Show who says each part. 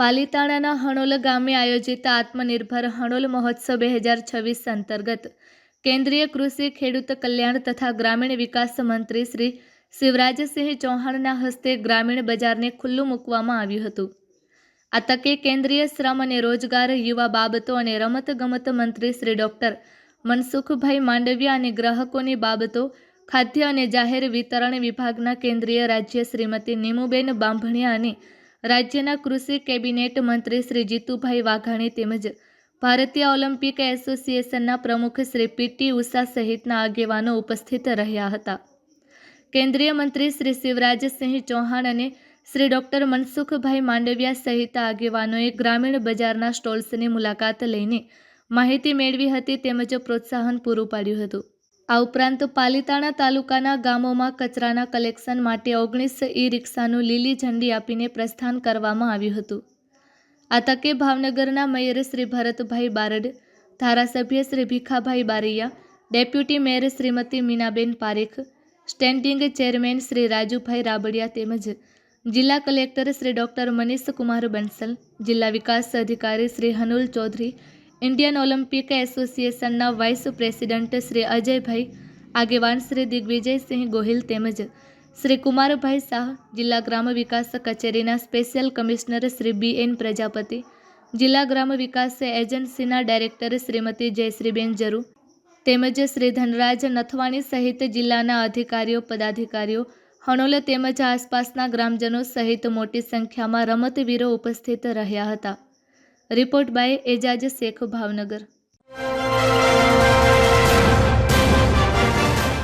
Speaker 1: પાલીતાણાના હણોલ ગામે આયોજિત આત્મનિર્ભર હણોલ મહોત્સવ 2026 અંતર્ગત કેન્દ્રીય કૃષિ ખેડૂત કલ્યાણ તથા ગ્રામીણ વિકાસ મંત્રી શ્રી શિવરાજસિંહ ચૌહાણના હસ્તે ગ્રામીણ બજારને ખુલ્લું મૂકવામાં આવ્યું હતું। આ તકે કેન્દ્રીય શ્રમ અને રોજગાર, યુવા બાબતો અને રમતગમત મંત્રી શ્રી ડોક્ટર મનસુખભાઈ માંડવિયા અને ગ્રાહકોની બાબતો, ખાદ્ય અને જાહેર વિતરણ વિભાગના કેન્દ્રીય રાજ્ય શ્રીમતી નીમુબેન બાંભણિયા અને રાજ્યના કૃષિ કેબિનેટ મંત્રી શ્રી જીતુભાઈ વાઘાણી તેમજ ભારતીય ઓલિમ્પિક એસોસિએશનના પ્રમુખ શ્રી પીટી ઉષા સહિતના આગેવાનો ઉપસ્થિત રહ્યા હતા। કેન્દ્રીય મંત્રી શ્રી શિવરાજસિંહ ચૌહાણ અને શ્રી ડોક્ટર મનસુખભાઈ માંડવિયા સહિત આગેવાનોએ ગ્રામીણ બજારના સ્ટોલ્સની મુલાકાત લઈને માહિતી મેળવી હતી તેમજ પ્રોત્સાહન પૂરું પાડ્યું હતું। આ ઉપરાંત પાલીતાણા તાલુકાના ગામોમાં કચરાના કલેક્શન માટે 19 ઈ-રિક્ષાનું લીલી ઝંડી આપીને પ્રસ્થાન કરવામાં આવ્યું હતું। આ તકે ભાવનગરના મેયર શ્રી ભરતભાઈ બારડ, ધારાસભ્ય Shri Bhikhabhai Baraiya, deputy mayor Shrimati Minaben Parekh, standing chairman Shri Rajubhai Rabadiya તેમજ જિલ્લા કલેક્ટર શ્રી ડોક્ટર મનીષ કુમાર બંસલ, જિલ્લા વિકાસ અધિકારી શ્રી હનુલ ચૌધરી, ઇન્ડિયન ઓલિમ્પિક એસોસિએશનના વાઇસ પ્રેસિડેન્ટ શ્રી અજયભાઈ, આગેવાન શ્રી દિગ્વિજયસિંહ ગોહિલ તેમજ શ્રી કુમારભાઈ શાહ, જિલ્લા ગ્રામ વિકાસ કચેરીના special commissioner Shri BN Prajapati, જિલ્લા ગ્રામ વિકાસ એજન્સીના ડાયરેક્ટર શ્રીમતી જયશ્રીબેન જરુ તેમજ શ્રી ધનરાજ નથવાણી સહિત જિલ્લાના અધિકારીઓ, પદાધિકારીઓ, હણોલ તેમજ આસપાસના ગ્રામજનો સહિત મોટી સંખ્યામાં રમતવીરો ઉપસ્થિત રહ્યા હતા। Report by Ejaz Shaikh, Bhavnagar.